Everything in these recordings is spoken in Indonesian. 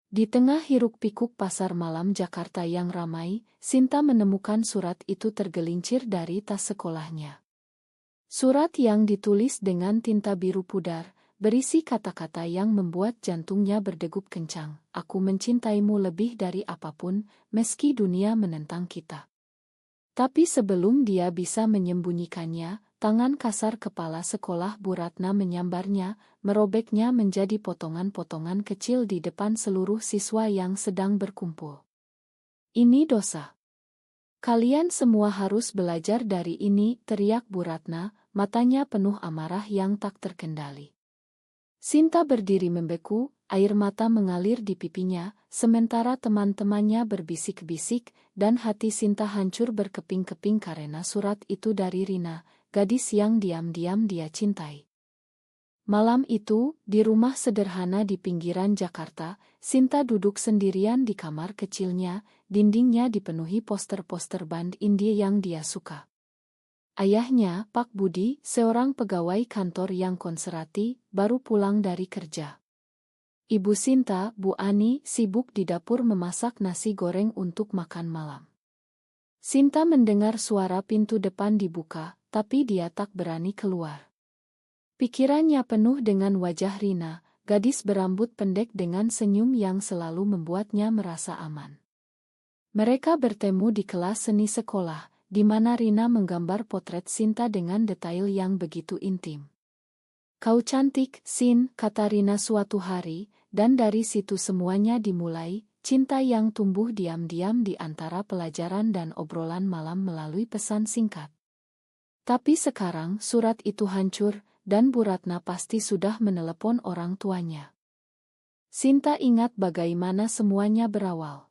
Di tengah hiruk-pikuk pasar malam Jakarta yang ramai, Sinta menemukan surat itu tergelincir dari tas sekolahnya. Surat yang ditulis dengan tinta biru pudar, berisi kata-kata yang membuat jantungnya berdegup kencang. Aku mencintaimu lebih dari apapun, meski dunia menentang kita. Tapi sebelum dia bisa menyembunyikannya, tangan kasar kepala sekolah Bu Ratna menyambarnya, merobeknya menjadi potongan-potongan kecil di depan seluruh siswa yang sedang berkumpul. Ini dosa. Kalian semua harus belajar dari ini, teriak Bu Ratna, matanya penuh amarah yang tak terkendali. Sinta berdiri membeku, air mata mengalir di pipinya, sementara teman-temannya berbisik-bisik, dan hati Sinta hancur berkeping-keping karena surat itu dari Rina, gadis yang diam-diam dia cintai. Malam itu, di rumah sederhana di pinggiran Jakarta, Sinta duduk sendirian di kamar kecilnya, dindingnya dipenuhi poster-poster band indie yang dia suka. Ayahnya, Pak Budi, seorang pegawai kantor yang konservatif, baru pulang dari kerja. Ibu Sinta, Bu Ani, sibuk di dapur memasak nasi goreng untuk makan malam. Sinta mendengar suara pintu depan dibuka, tapi dia tak berani keluar. Pikirannya penuh dengan wajah Rina, gadis berambut pendek dengan senyum yang selalu membuatnya merasa aman. Mereka bertemu di kelas seni sekolah, di mana Rina menggambar potret Sinta dengan detail yang begitu intim. Kau cantik, Sin, kata Rina suatu hari, dan dari situ semuanya dimulai, cinta yang tumbuh diam-diam di antara pelajaran dan obrolan malam melalui pesan singkat. Tapi sekarang surat itu hancur, dan Bu Ratna pasti sudah menelepon orang tuanya. Sinta ingat bagaimana semuanya berawal.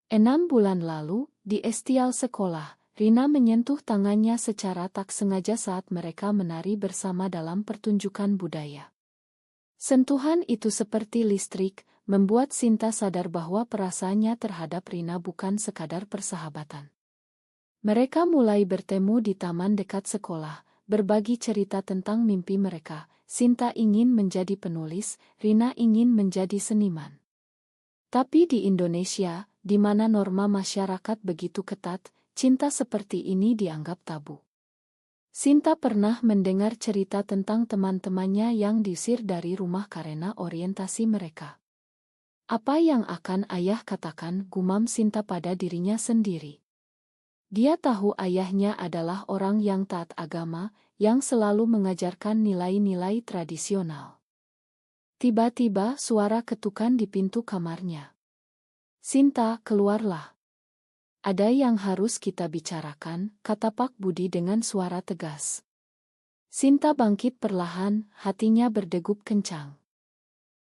6 bulan lalu, di estial sekolah, Rina menyentuh tangannya secara tak sengaja saat mereka menari bersama dalam pertunjukan budaya. Sentuhan itu seperti listrik, membuat Sinta sadar bahwa perasaannya terhadap Rina bukan sekadar persahabatan. Mereka mulai bertemu di taman dekat sekolah, berbagi cerita tentang mimpi mereka. Sinta ingin menjadi penulis, Rina ingin menjadi seniman. Tapi di Indonesia, di mana norma masyarakat begitu ketat, cinta seperti ini dianggap tabu. Sinta pernah mendengar cerita tentang teman-temannya yang diusir dari rumah karena orientasi mereka. Apa yang akan ayah katakan, gumam Sinta pada dirinya sendiri. Dia tahu ayahnya adalah orang yang taat agama, yang selalu mengajarkan nilai-nilai tradisional. Tiba-tiba suara ketukan di pintu kamarnya. Sinta, keluarlah. Ada yang harus kita bicarakan, kata Pak Budi dengan suara tegas. Sinta bangkit perlahan, hatinya berdegup kencang.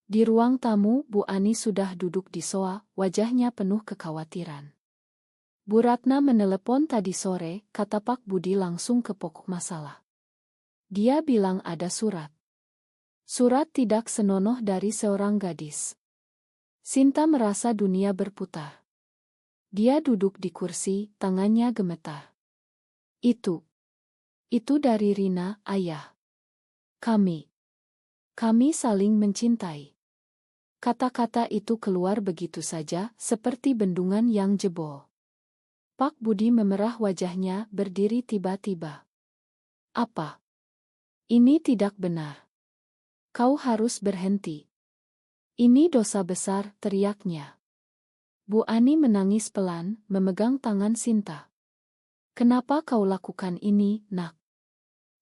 Di ruang tamu, Bu Ani sudah duduk di sofa, wajahnya penuh kekhawatiran. Bu Ratna menelepon tadi sore, kata Pak Budi langsung ke pokok masalah. Dia bilang ada surat. Surat tidak senonoh dari seorang gadis. Sinta merasa dunia berputar. Dia duduk di kursi, tangannya gemetar. Itu dari Rina, ayah. Kami saling mencintai. Kata-kata itu keluar begitu saja, seperti bendungan yang jebol. Pak Budi memerah wajahnya, berdiri tiba-tiba. Apa? Ini tidak benar. Kau harus berhenti. Ini dosa besar, teriaknya. Bu Ani menangis pelan, memegang tangan Sinta. Kenapa kau lakukan ini, nak?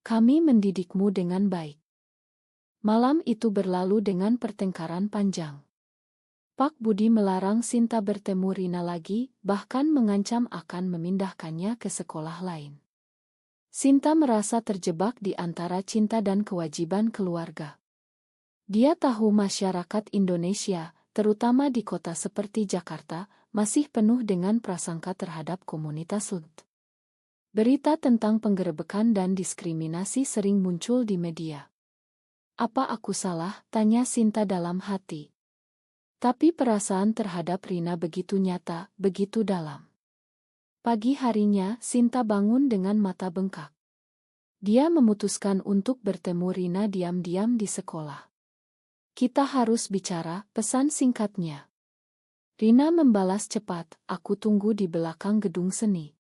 Kami mendidikmu dengan baik. Malam itu berlalu dengan pertengkaran panjang. Pak Budi melarang Sinta bertemu Rina lagi, bahkan mengancam akan memindahkannya ke sekolah lain. Sinta merasa terjebak di antara cinta dan kewajiban keluarga. Dia tahu masyarakat Indonesia, terutama di kota seperti Jakarta, masih penuh dengan prasangka terhadap komunitas LGBT. Berita tentang penggerebekan dan diskriminasi sering muncul di media. Apa aku salah? Tanya Sinta dalam hati. Tapi perasaan terhadap Rina begitu nyata, begitu dalam. Pagi harinya, Sinta bangun dengan mata bengkak. Dia memutuskan untuk bertemu Rina diam-diam di sekolah. Kita harus bicara, pesan singkatnya. Rina membalas cepat, aku tunggu di belakang gedung seni.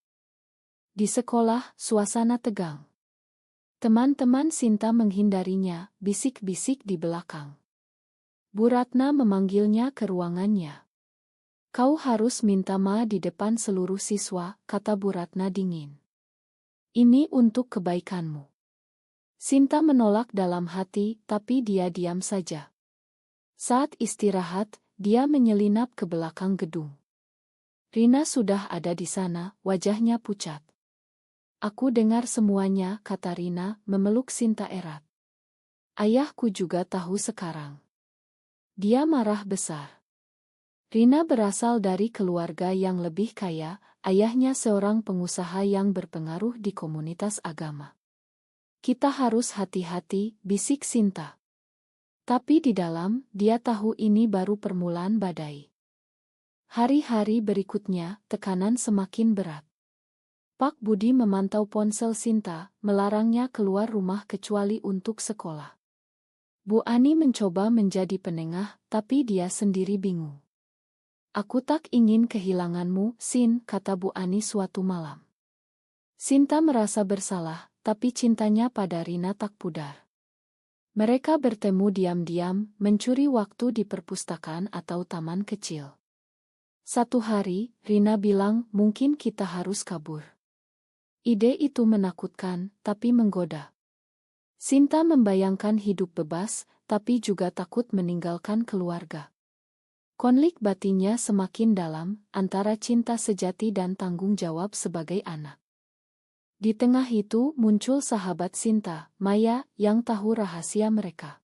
Di sekolah, suasana tegang. Teman-teman Sinta menghindarinya, bisik-bisik di belakang. Bu Ratna memanggilnya ke ruangannya. Kau harus minta maaf di depan seluruh siswa, kata Bu Ratna dingin. Ini untuk kebaikanmu. Sinta menolak dalam hati, tapi dia diam saja. Saat istirahat, dia menyelinap ke belakang gedung. Rina sudah ada di sana, wajahnya pucat. Aku dengar semuanya, kata Rina, memeluk Sinta erat. Ayahku juga tahu sekarang. Dia marah besar. Rina berasal dari keluarga yang lebih kaya, ayahnya seorang pengusaha yang berpengaruh di komunitas agama. Kita harus hati-hati, bisik Sinta. Tapi di dalam, dia tahu ini baru permulaan badai. Hari-hari berikutnya, tekanan semakin berat. Pak Budi memantau ponsel Sinta, melarangnya keluar rumah kecuali untuk sekolah. Bu Ani mencoba menjadi penengah, tapi dia sendiri bingung. Aku tak ingin kehilanganmu, Sin, kata Bu Ani suatu malam. Sinta merasa bersalah, tapi cintanya pada Rina tak pudar. Mereka bertemu diam-diam, mencuri waktu di perpustakaan atau taman kecil. Satu hari, Rina bilang, mungkin kita harus kabur. Ide itu menakutkan, tapi menggoda. Sinta membayangkan hidup bebas, tapi juga takut meninggalkan keluarga. Konflik batinnya semakin dalam, antara cinta sejati dan tanggung jawab sebagai anak. Di tengah itu muncul sahabat Sinta, Maya, yang tahu rahasia mereka.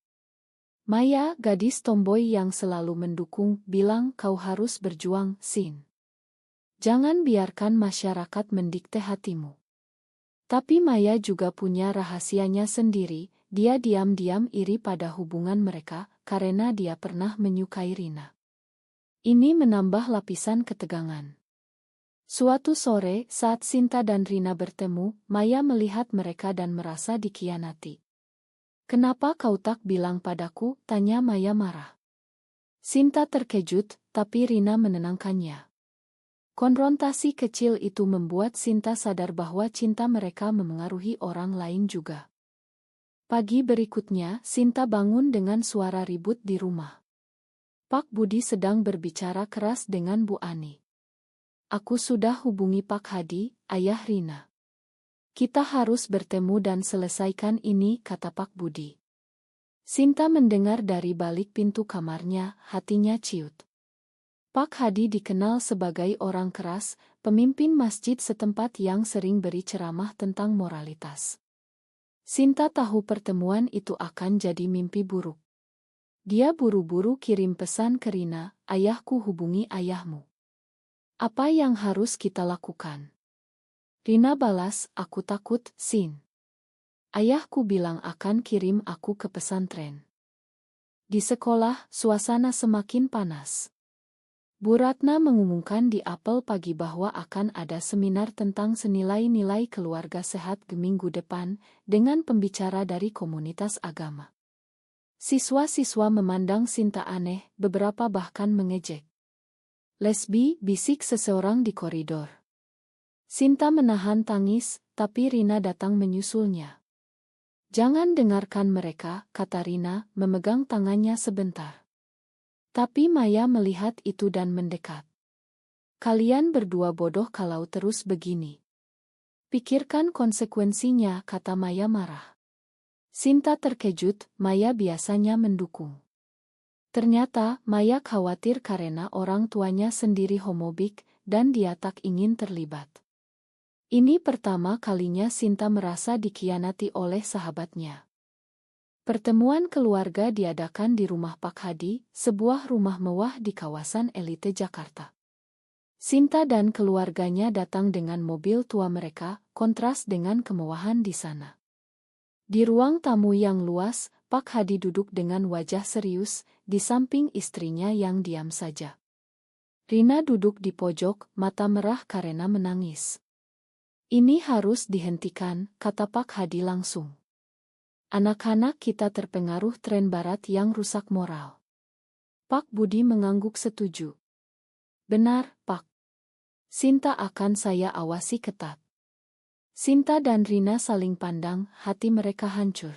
Maya, gadis tomboy yang selalu mendukung, bilang kau harus berjuang, Sin. Jangan biarkan masyarakat mendikte hatimu. Tapi Maya juga punya rahasianya sendiri, dia diam-diam iri pada hubungan mereka, karena dia pernah menyukai Rina. Ini menambah lapisan ketegangan. Suatu sore, saat Sinta dan Rina bertemu, Maya melihat mereka dan merasa dikhianati. Kenapa kau tak bilang padaku? Tanya Maya marah. Sinta terkejut, tapi Rina menenangkannya. Konfrontasi kecil itu membuat Sinta sadar bahwa cinta mereka memengaruhi orang lain juga. Pagi berikutnya, Sinta bangun dengan suara ribut di rumah. Pak Budi sedang berbicara keras dengan Bu Ani. Aku sudah hubungi Pak Hadi, ayah Rina. Kita harus bertemu dan selesaikan ini, kata Pak Budi. Sinta mendengar dari balik pintu kamarnya, hatinya ciut. Pak Hadi dikenal sebagai orang keras, pemimpin masjid setempat yang sering beri ceramah tentang moralitas. Sinta tahu pertemuan itu akan jadi mimpi buruk. Dia buru-buru kirim pesan ke Rina, ayahku hubungi ayahmu. Apa yang harus kita lakukan? Rina balas, aku takut, Sin. Ayahku bilang akan kirim aku ke pesantren. Di sekolah, suasana semakin panas. Bu Ratna mengumumkan di apel pagi bahwa akan ada seminar tentang senilai-nilai keluarga sehat minggu depan, dengan pembicara dari komunitas agama. Siswa-siswa memandang Sinta aneh, beberapa bahkan mengejek. Lesbi, bisik seseorang di koridor. Sinta menahan tangis, tapi Rina datang menyusulnya. Jangan dengarkan mereka, kata Rina, memegang tangannya sebentar. Tapi Maya melihat itu dan mendekat. Kalian berdua bodoh kalau terus begini. Pikirkan konsekuensinya, kata Maya marah. Sinta terkejut, Maya biasanya mendukung. Ternyata, Maya khawatir karena orang tuanya sendiri homofobik, dan dia tak ingin terlibat. Ini pertama kalinya Sinta merasa dikhianati oleh sahabatnya. Pertemuan keluarga diadakan di rumah Pak Hadi, sebuah rumah mewah di kawasan elite Jakarta. Sinta dan keluarganya datang dengan mobil tua mereka, kontras dengan kemewahan di sana. Di ruang tamu yang luas, Pak Hadi duduk dengan wajah serius, di samping istrinya yang diam saja. Rina duduk di pojok, mata merah karena menangis. Ini harus dihentikan, kata Pak Hadi langsung. Anak-anak kita terpengaruh tren barat yang rusak moral. Pak Budi mengangguk setuju. Benar, Pak. Sinta akan saya awasi ketat. Sinta dan Rina saling pandang, hati mereka hancur.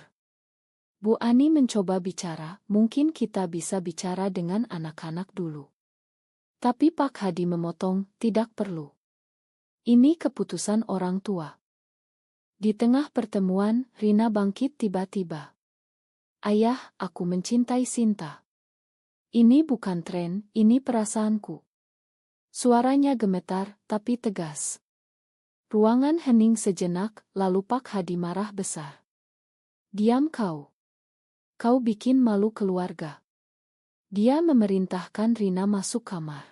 Bu Ani mencoba bicara, mungkin kita bisa bicara dengan anak-anak dulu. Tapi Pak Hadi memotong, tidak perlu. Ini keputusan orang tua. Di tengah pertemuan, Rina bangkit tiba-tiba. Ayah, aku mencintai Sinta. Ini bukan tren, ini perasaanku. Suaranya gemetar, tapi tegas. Ruangan hening sejenak, lalu Pak Hadi marah besar. Diam kau. Kau bikin malu keluarga. Dia memerintahkan Rina masuk kamar.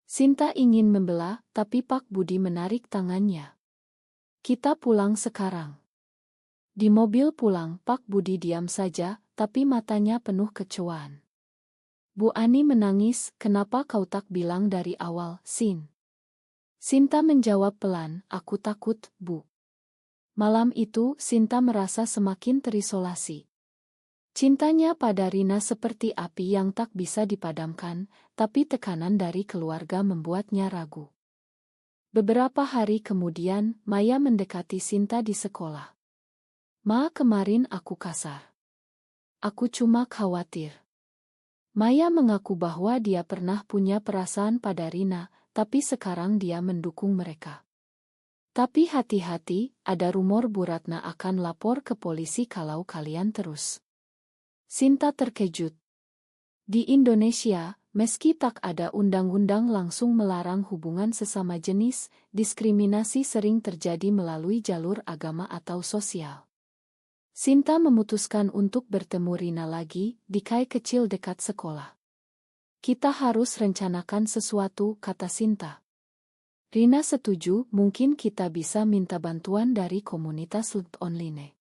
Sinta ingin membela, tapi Pak Budi menarik tangannya. Kita pulang sekarang. Di mobil pulang, Pak Budi diam saja, tapi matanya penuh kecewaan. Bu Ani menangis, kenapa kau tak bilang dari awal, Sin? Sinta menjawab pelan, aku takut, Bu. Malam itu, Sinta merasa semakin terisolasi. Cintanya pada Rina seperti api yang tak bisa dipadamkan, tapi tekanan dari keluarga membuatnya ragu. Beberapa hari kemudian, Maya mendekati Sinta di sekolah. Ma, kemarin aku kasar. Aku cuma khawatir. Maya mengaku bahwa dia pernah punya perasaan pada Rina, tapi sekarang dia mendukung mereka. Tapi hati-hati, ada rumor Bu Ratna akan lapor ke polisi kalau kalian terus. Sinta terkejut. Di Indonesia, meski tak ada undang-undang langsung melarang hubungan sesama jenis, diskriminasi sering terjadi melalui jalur agama atau sosial. Sinta memutuskan untuk bertemu Rina lagi di kai kecil dekat sekolah. Kita harus rencanakan sesuatu, kata Sinta. Rina setuju, mungkin kita bisa minta bantuan dari komunitas online.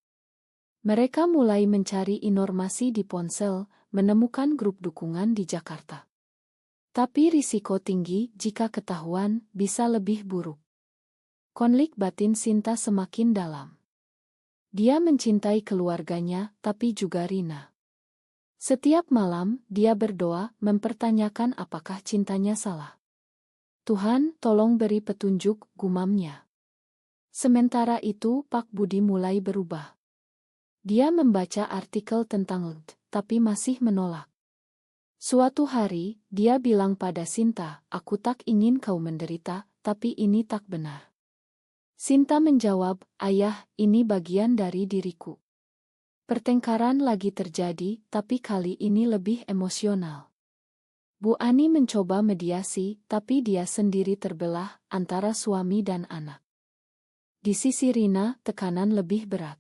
Mereka mulai mencari informasi di ponsel, menemukan grup dukungan di Jakarta. Tapi risiko tinggi jika ketahuan bisa lebih buruk. Konflik batin Sinta semakin dalam. Dia mencintai keluarganya, tapi juga Rina. Setiap malam, dia berdoa, mempertanyakan apakah cintanya salah. Tuhan, tolong beri petunjuk, gumamnya. Sementara itu, Pak Budi mulai berubah. Dia membaca artikel tentang LGBTQ, tapi masih menolak. Suatu hari, dia bilang pada Sinta, aku tak ingin kau menderita, tapi ini tak benar. Sinta menjawab, ayah, ini bagian dari diriku. Pertengkaran lagi terjadi, tapi kali ini lebih emosional. Bu Ani mencoba mediasi, tapi dia sendiri terbelah antara suami dan anak. Di sisi Rina, tekanan lebih berat.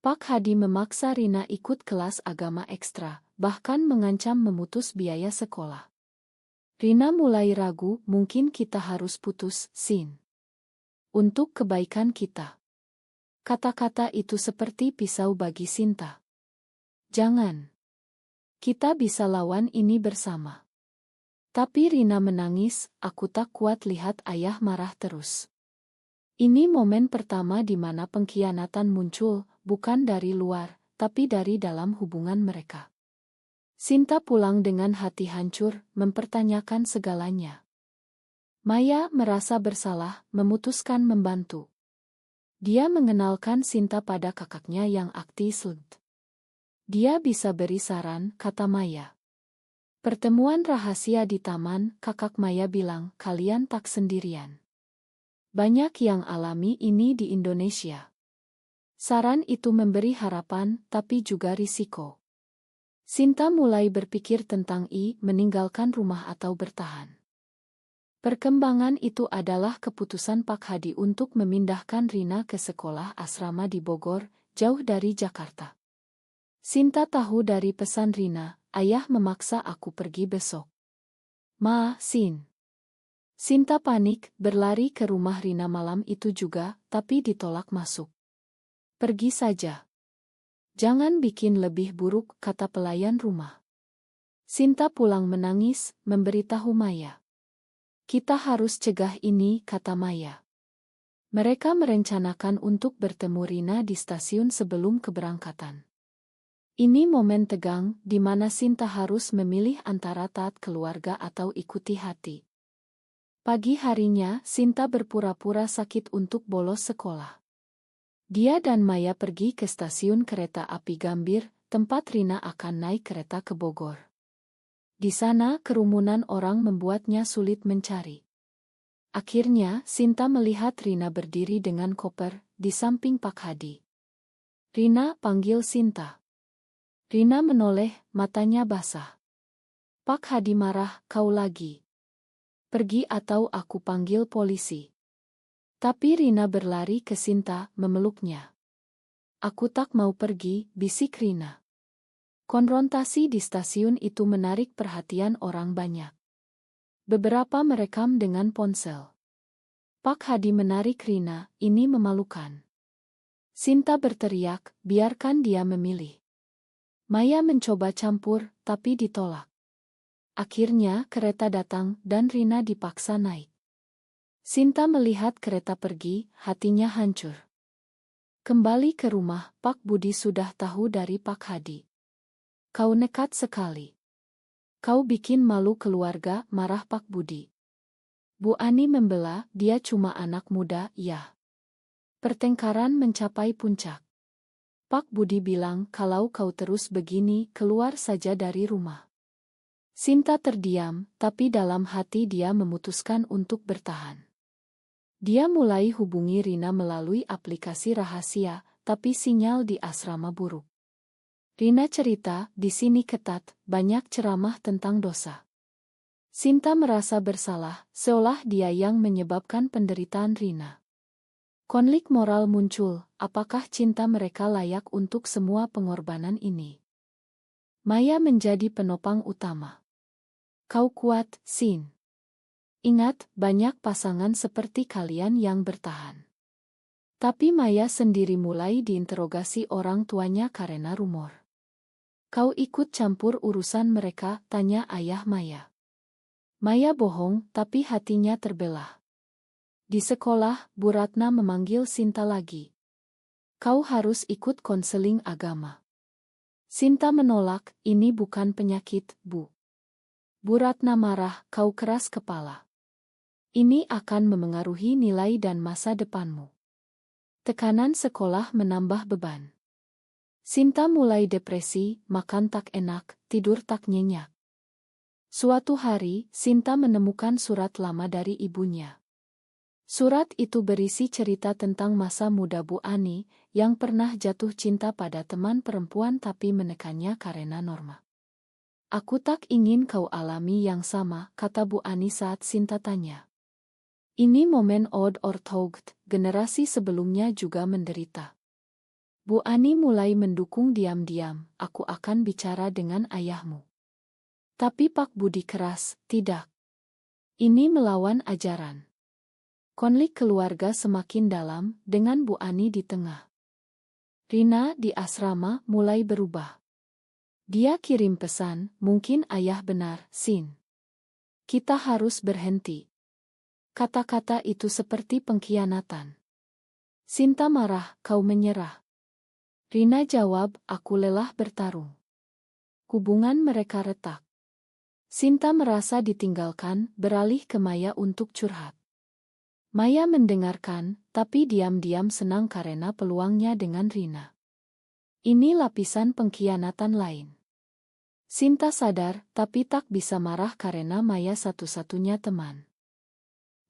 Pak Hadi memaksa Rina ikut kelas agama ekstra, bahkan mengancam memutus biaya sekolah. Rina mulai ragu, mungkin kita harus putus, Sin. Untuk kebaikan kita. Kata-kata itu seperti pisau bagi Sinta. Jangan. Kita bisa lawan ini bersama. Tapi Rina menangis, aku tak kuat lihat ayah marah terus. Ini momen pertama di mana pengkhianatan muncul, bukan dari luar, tapi dari dalam hubungan mereka. Sinta pulang dengan hati hancur, mempertanyakan segalanya. Maya merasa bersalah, memutuskan membantu. Dia mengenalkan Sinta pada kakaknya yang aktif LGBTQ. Dia bisa beri saran, kata Maya. Pertemuan rahasia di taman, kakak Maya bilang, kalian tak sendirian. Banyak yang alami ini di Indonesia. Saran itu memberi harapan, tapi juga risiko. Sinta mulai berpikir tentang meninggalkan rumah atau bertahan. Perkembangan itu adalah keputusan Pak Hadi untuk memindahkan Rina ke sekolah asrama di Bogor, jauh dari Jakarta. Sinta tahu dari pesan Rina, ayah memaksa aku pergi besok. Ma, Sin. Sinta panik, berlari ke rumah Rina malam itu juga, tapi ditolak masuk. Pergi saja. Jangan bikin lebih buruk, kata pelayan rumah. Sinta pulang menangis, memberitahu Maya. Kita harus cegah ini, kata Maya. Mereka merencanakan untuk bertemu Rina di stasiun sebelum keberangkatan. Ini momen tegang, di mana Sinta harus memilih antara taat keluarga atau ikuti hati. Pagi harinya, Sinta berpura-pura sakit untuk bolos sekolah. Dia dan Maya pergi ke stasiun kereta api Gambir, tempat Rina akan naik kereta ke Bogor. Di sana, kerumunan orang membuatnya sulit mencari. Akhirnya, Sinta melihat Rina berdiri dengan koper di samping Pak Hadi. "Rina," panggil Sinta. Rina menoleh, matanya basah. Pak Hadi marah, "Kau lagi? Pergi atau aku panggil polisi." Tapi Rina berlari ke Sinta, memeluknya. "Aku tak mau pergi," bisik Rina. Konfrontasi di stasiun itu menarik perhatian orang banyak. Beberapa merekam dengan ponsel. Pak Hadi menarik Rina, "Ini memalukan." Sinta berteriak, "Biarkan dia memilih." Maya mencoba campur, tapi ditolak. Akhirnya kereta datang dan Rina dipaksa naik. Sinta melihat kereta pergi, hatinya hancur. Kembali ke rumah, Pak Budi sudah tahu dari Pak Hadi. "Kau nekat sekali. Kau bikin malu keluarga," marah Pak Budi. Bu Ani membela, "Dia cuma anak muda, ya." Pertengkaran mencapai puncak. Pak Budi bilang, "Kalau kau terus begini, keluar saja dari rumah." Sinta terdiam, tapi dalam hati dia memutuskan untuk bertahan. Dia mulai hubungi Rina melalui aplikasi rahasia, tapi sinyal di asrama buruk. Rina cerita, "Di sini ketat, banyak ceramah tentang dosa." Sinta merasa bersalah, seolah dia yang menyebabkan penderitaan Rina. Konflik moral muncul, apakah cinta mereka layak untuk semua pengorbanan ini? Maya menjadi penopang utama. "Kau kuat, Sin. Ingat, banyak pasangan seperti kalian yang bertahan." Tapi Maya sendiri mulai diinterogasi orang tuanya karena rumor. "Kau ikut campur urusan mereka?" tanya ayah Maya. Maya bohong, tapi hatinya terbelah. Di sekolah, Bu Ratna memanggil Sinta lagi. "Kau harus ikut konseling agama." Sinta menolak, "Ini bukan penyakit, Bu." Bu Ratna marah, "Kau keras kepala. Ini akan memengaruhi nilai dan masa depanmu." Tekanan sekolah menambah beban. Sinta mulai depresi, makan tak enak, tidur tak nyenyak. Suatu hari, Sinta menemukan surat lama dari ibunya. Surat itu berisi cerita tentang masa muda Bu Ani, yang pernah jatuh cinta pada teman perempuan tapi menekannya karena norma. "Aku tak ingin kau alami yang sama," kata Bu Ani saat Sinta tanya. "Ini momen odd or though, generasi sebelumnya juga menderita." Bu Ani mulai mendukung diam-diam, "Aku akan bicara dengan ayahmu." Tapi Pak Budi keras, "Tidak. Ini melawan ajaran." Konflik keluarga semakin dalam, dengan Bu Ani di tengah. Rina di asrama mulai berubah. Dia kirim pesan, "Mungkin ayah benar, Sin. Kita harus berhenti." Kata-kata itu seperti pengkhianatan. Sinta marah, "Kau menyerah." Rina jawab, "Aku lelah bertarung." Hubungan mereka retak. Sinta merasa ditinggalkan, beralih ke Maya untuk curhat. Maya mendengarkan, tapi diam-diam senang karena peluangnya dengan Rina. Ini lapisan pengkhianatan lain. Sinta sadar, tapi tak bisa marah karena Maya satu-satunya teman.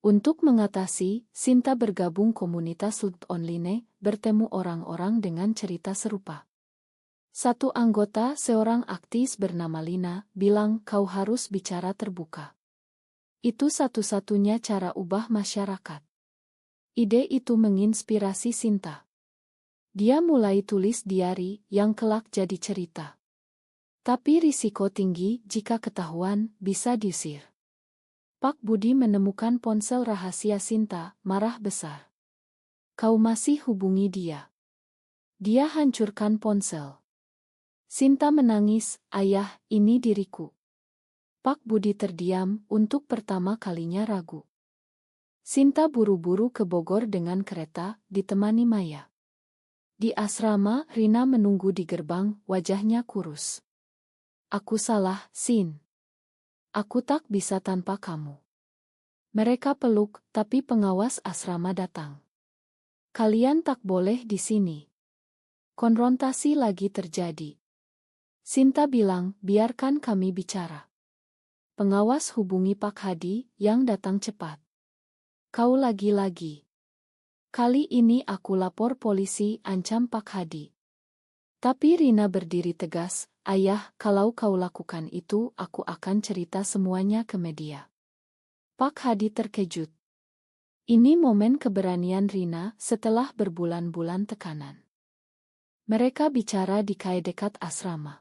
Untuk mengatasi, Sinta bergabung komunitas LinkedIn online, bertemu orang-orang dengan cerita serupa. Satu anggota, seorang aktivis bernama Lina, bilang, "Kau harus bicara terbuka. Itu satu-satunya cara ubah masyarakat." Ide itu menginspirasi Sinta. Dia mulai tulis diari yang kelak jadi cerita. Tapi risiko tinggi jika ketahuan, bisa diusir. Pak Budi menemukan ponsel rahasia Sinta, marah besar. "Kau masih hubungi dia?" Dia hancurkan ponsel. Sinta menangis, "Ayah, ini diriku." Pak Budi terdiam, untuk pertama kalinya ragu. Sinta buru-buru ke Bogor dengan kereta, ditemani Maya. Di asrama, Rina menunggu di gerbang, wajahnya kurus. "Aku salah, Sin. Aku tak bisa tanpa kamu." Mereka peluk, tapi pengawas asrama datang. Kalian tak boleh di sini. Konfrontasi lagi terjadi. Sinta bilang, biarkan kami bicara. Pengawas hubungi Pak Hadi, yang datang cepat. Kau lagi-lagi. Kali ini aku lapor polisi, ancam Pak Hadi. Tapi Rina berdiri tegas, ayah, kalau kau lakukan itu, aku akan cerita semuanya ke media. Pak Hadi terkejut. Ini momen keberanian Rina setelah berbulan-bulan tekanan. Mereka bicara di kai dekat asrama.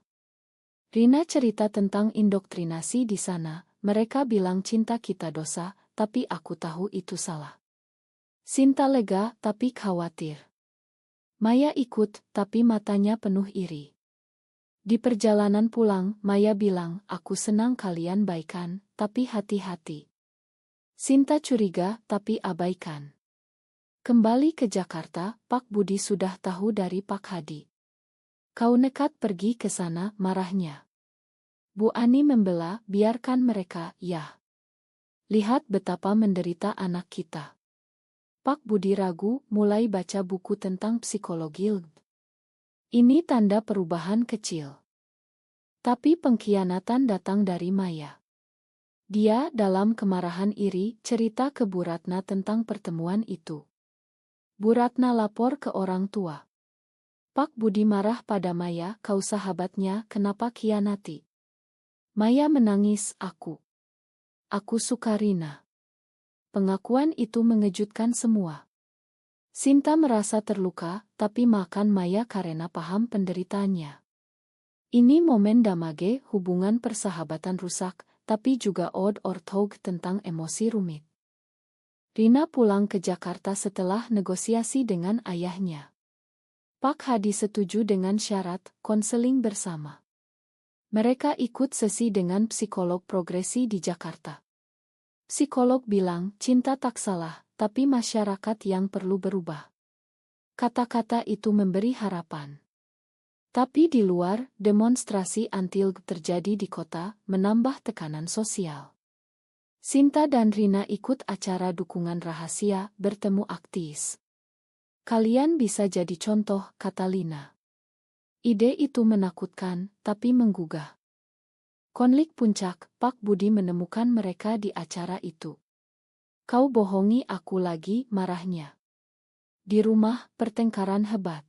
Rina cerita tentang indoktrinasi di sana, mereka bilang cinta kita dosa, tapi aku tahu itu salah. Sinta lega, tapi khawatir. Maya ikut, tapi matanya penuh iri. Di perjalanan pulang, Maya bilang, aku senang kalian baikan, tapi hati-hati. Sinta curiga, tapi abaikan. Kembali ke Jakarta, Pak Budi sudah tahu dari Pak Hadi. Kau nekat pergi ke sana, marahnya. Bu Ani membela, biarkan mereka, ya. Lihat betapa menderita anak kita. Pak Budi ragu, mulai baca buku tentang psikologi LGBT. Ini tanda perubahan kecil. Tapi pengkhianatan datang dari Maya. Dia dalam kemarahan iri cerita ke Bu Ratna tentang pertemuan itu. Bu Ratna lapor ke orang tua. Pak Budi marah pada Maya, kau sahabatnya, kenapa khianati? Maya menangis, aku suka Rina. Pengakuan itu mengejutkan semua. Sinta merasa terluka, tapi makan Maya karena paham penderitaannya. Ini momen damage, hubungan persahabatan rusak, tapi juga odd or tog tentang emosi rumit. Rina pulang ke Jakarta setelah negosiasi dengan ayahnya. Pak Hadi setuju dengan syarat konseling bersama. Mereka ikut sesi dengan psikolog progresi di Jakarta. Psikolog bilang, cinta tak salah, tapi masyarakat yang perlu berubah. Kata-kata itu memberi harapan. Tapi di luar, demonstrasi anti-LGBT terjadi di kota, menambah tekanan sosial. Sinta dan Rina ikut acara dukungan rahasia, bertemu aktivis. Kalian bisa jadi contoh, kata Lina. Ide itu menakutkan, tapi menggugah. Konflik puncak, Pak Budi menemukan mereka di acara itu. Kau bohongi aku lagi, marahnya. Di rumah, pertengkaran hebat.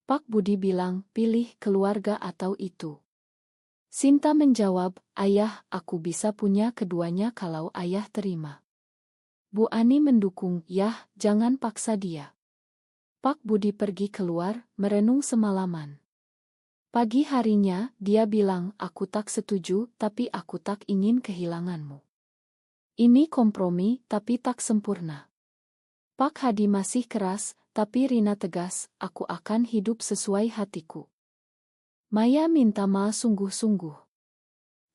Pak Budi bilang, pilih keluarga atau itu. Sinta menjawab, ayah, aku bisa punya keduanya kalau ayah terima. Bu Ani mendukung, yah, jangan paksa dia. Pak Budi pergi keluar, merenung semalaman. Pagi harinya, dia bilang, aku tak setuju, tapi aku tak ingin kehilanganmu. Ini kompromi, tapi tak sempurna. Pak Hadi masih keras, tapi Rina tegas, aku akan hidup sesuai hatiku. Maya minta maaf sungguh-sungguh.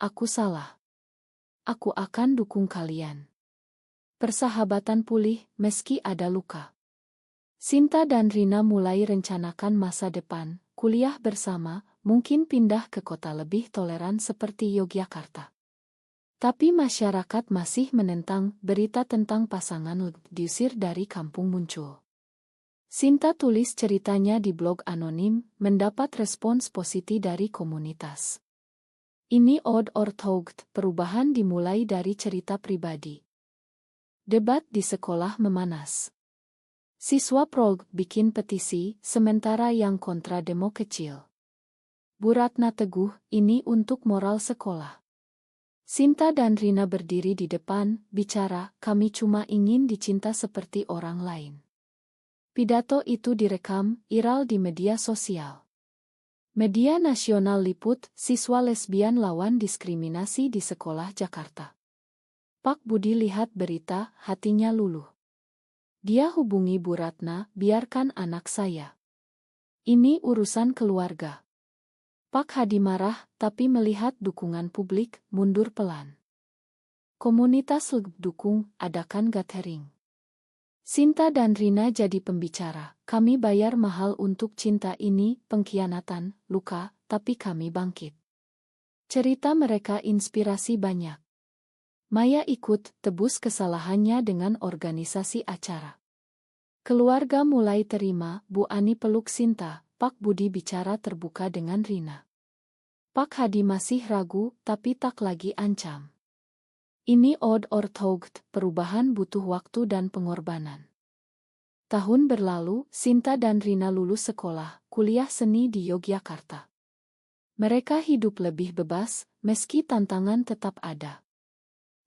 Aku salah. Aku akan dukung kalian. Persahabatan pulih, meski ada luka. Sinta dan Rina mulai rencanakan masa depan, kuliah bersama, mungkin pindah ke kota lebih toleran seperti Yogyakarta. Tapi masyarakat masih menentang, berita tentang pasangan LGBT diusir dari kampung muncul. Sinta tulis ceritanya di blog anonim, mendapat respons positif dari komunitas. Ini odd or togd, perubahan dimulai dari cerita pribadi. Debat di sekolah memanas. Siswa prog bikin petisi, sementara yang kontra demo kecil. Bu Ratna teguh, ini untuk moral sekolah. Sinta dan Rina berdiri di depan, bicara, kami cuma ingin dicinta seperti orang lain. Pidato itu direkam, viral di media sosial. Media nasional liput, siswa lesbian lawan diskriminasi di sekolah Jakarta. Pak Budi lihat berita, hatinya luluh. Dia hubungi Bu Ratna, biarkan anak saya. Ini urusan keluarga. Pak Hadi marah, tapi melihat dukungan publik, mundur pelan. Komunitas LGBT dukung, adakan gathering. Sinta dan Rina jadi pembicara, kami bayar mahal untuk cinta ini, pengkhianatan, luka, tapi kami bangkit. Cerita mereka inspirasi banyak. Maya ikut tebus kesalahannya dengan organisasi acara. Keluarga mulai terima, Bu Ani peluk Sinta, Pak Budi bicara terbuka dengan Rina. Pak Hadi masih ragu, tapi tak lagi ancam. Ini odd or though, perubahan butuh waktu dan pengorbanan. Tahun berlalu, Sinta dan Rina lulus sekolah, kuliah seni di Yogyakarta. Mereka hidup lebih bebas, meski tantangan tetap ada.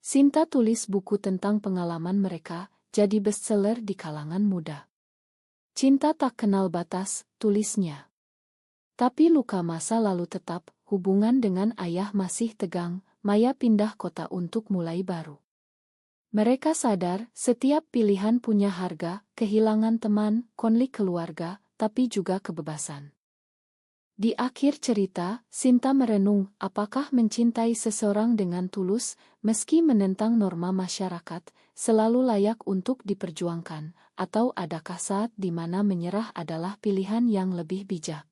Sinta tulis buku tentang pengalaman mereka, jadi bestseller di kalangan muda. Cinta tak kenal batas, tulisnya. Tapi luka masa lalu tetap, hubungan dengan ayah masih tegang, Maya pindah kota untuk mulai baru. Mereka sadar, setiap pilihan punya harga, kehilangan teman, konflik keluarga, tapi juga kebebasan. Di akhir cerita, Sinta merenung, apakah mencintai seseorang dengan tulus, meski menentang norma masyarakat, selalu layak untuk diperjuangkan, atau adakah saat di mana menyerah adalah pilihan yang lebih bijak?